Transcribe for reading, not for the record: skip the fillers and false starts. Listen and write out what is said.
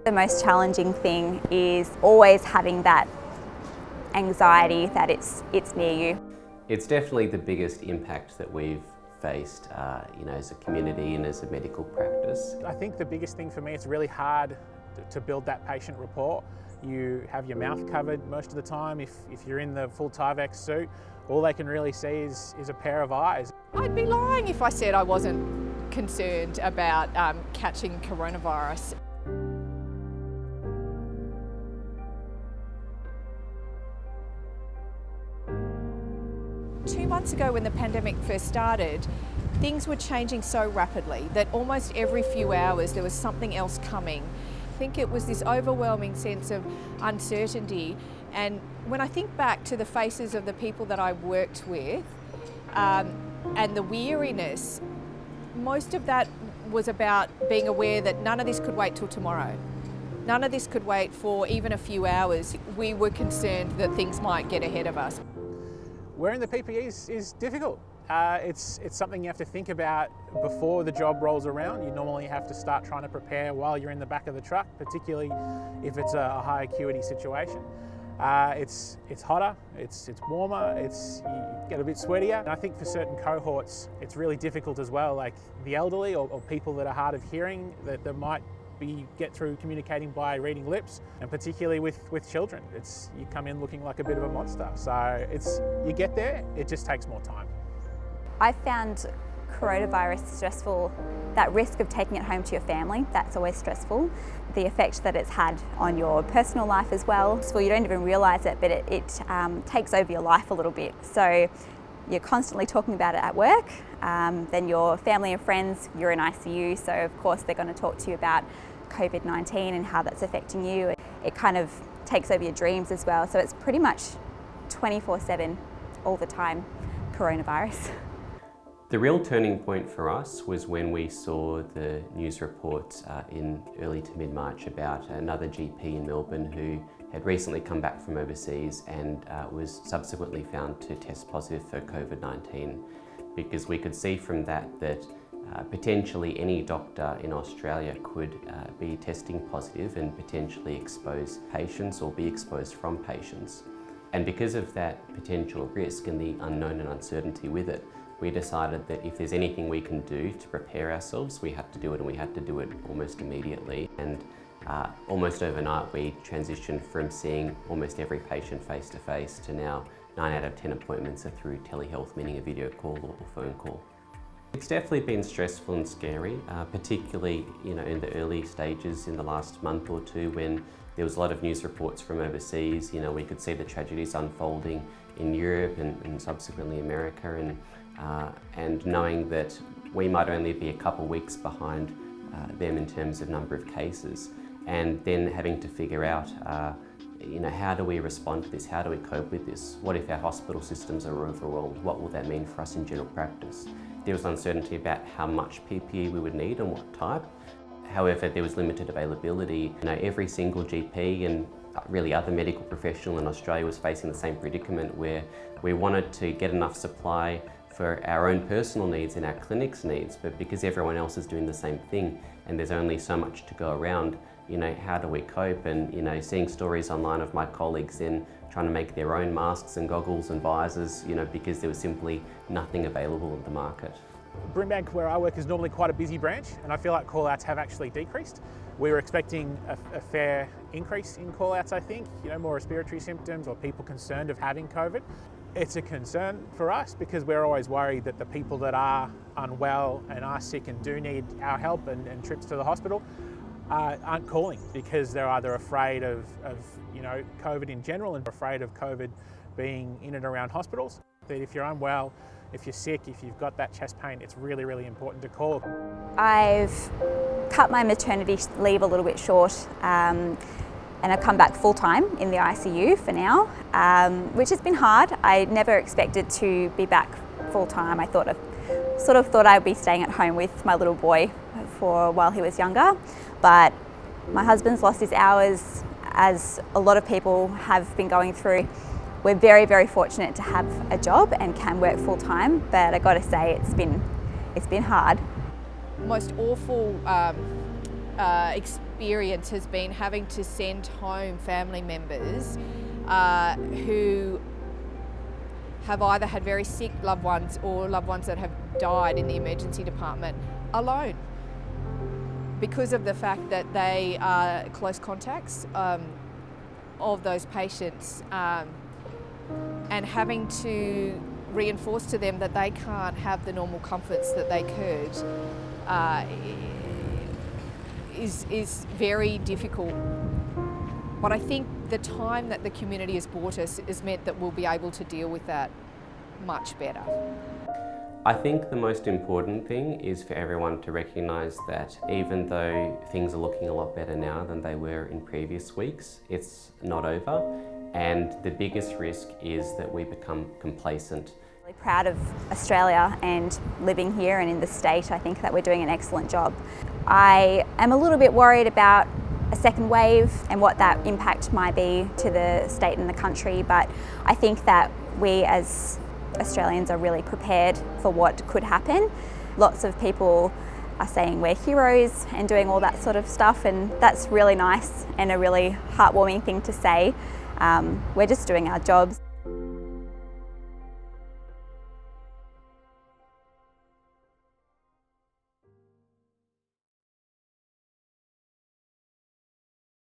The most challenging thing is always having that anxiety that it's near you. It's definitely the biggest impact that we've faced, as a community and as a medical practice. I think the biggest thing for me, it's really hard to build that patient rapport. You have your mouth covered most of the time. If you're in the full Tyvek suit, all they can really see is a pair of eyes. I'd be lying if I said I wasn't concerned about catching coronavirus. 2 months ago when the pandemic first started, things were changing so rapidly that almost every few hours there was something else coming. I think it was this overwhelming sense of uncertainty, and when I think back to the faces of the people that I worked with and the weariness, most of that was about being aware that none of this could wait till tomorrow. None of this could wait for even a few hours. We were concerned that things might get ahead of us. Wearing the PPE is difficult. It's something you have to think about before the job rolls around. You normally have to start trying to prepare while you're in the back of the truck, particularly if it's a high acuity situation. It's hotter, it's warmer, you get a bit sweatier. And I think for certain cohorts, it's really difficult as well, like the elderly or people that are hard of hearing that might get through communicating by reading lips, and particularly with children. You come in looking like a bit of a monster. So you get there, it just takes more time. I found coronavirus stressful. That risk of taking it home to your family, that's always stressful. The effect that it's had on your personal life as well. So you don't even realise it, but it takes over your life a little bit. So you're constantly talking about it at work. Then your family and friends, you're in ICU, so of course they're going to talk to you about COVID-19 and how that's affecting you. It kind of takes over your dreams as well. So it's pretty much 24/7 all the time, coronavirus. The real turning point for us was when we saw the news reports in early to mid-March about another GP in Melbourne who had recently come back from overseas and was subsequently found to test positive for COVID-19, because we could see from that potentially any doctor in Australia could be testing positive and potentially expose patients or be exposed from patients. And because of that potential risk and the unknown and uncertainty with it, we decided that if there's anything we can do to prepare ourselves, we had to do it, and we had to do it almost immediately. And almost overnight, we transitioned from seeing almost every patient face to face to now 9 out of 10 appointments are through telehealth, meaning a video call or phone call. It's definitely been stressful and scary, particularly in the early stages in the last month or two when there was a lot of news reports from overseas. We could see the tragedies unfolding in Europe and subsequently America, and knowing that we might only be a couple weeks behind them in terms of number of cases, and then having to figure out how do we respond to this? How do we cope with this? What if our hospital systems are overwhelmed? What will that mean for us in general practice? There was uncertainty about how much PPE we would need and what type. However, there was limited availability. Every single GP and really other medical professional in Australia was facing the same predicament, where we wanted to get enough supply for our own personal needs and our clinic's needs, but because everyone else is doing the same thing and there's only so much to go around, how do we cope? And seeing stories online of my colleagues then trying to make their own masks and goggles and visors, because there was simply nothing available in the market. Brimbank, where I work, is normally quite a busy branch, and I feel like call-outs have actually decreased. We were expecting a fair increase in call-outs, I think, more respiratory symptoms or people concerned of having COVID. It's a concern for us because we're always worried that the people that are unwell and are sick and do need our help and trips to the hospital aren't calling because they're either afraid of COVID in general and afraid of COVID being in and around hospitals. That if you're unwell, if you're sick, if you've got that chest pain, it's really, really important to call. I've cut my maternity leave a little bit short and I've come back full-time in the ICU for now, which has been hard. I never expected to be back full-time. I thought I'd be staying at home with my little boy for while he was younger, but my husband's lost his hours, as a lot of people have been going through. We're very, very fortunate to have a job and can work full-time, but I got to say it's been hard. Most awful experience has been having to send home family members who have either had very sick loved ones or loved ones that have died in the emergency department alone, because of the fact that they are close contacts of those patients, and having to reinforce to them that they can't have the normal comforts that they could is very difficult. But I think the time that the community has brought us has meant that we'll be able to deal with that much better. I think the most important thing is for everyone to recognise that even though things are looking a lot better now than they were in previous weeks, it's not over, and the biggest risk is that we become complacent. Really proud of Australia and living here and in the state. I think that we're doing an excellent job. I am a little bit worried about a second wave and what that impact might be to the state and the country, but I think that we as Australians are really prepared for what could happen. Lots of people are saying we're heroes and doing all that sort of stuff, and that's really nice and a really heartwarming thing to say. We're just doing our jobs.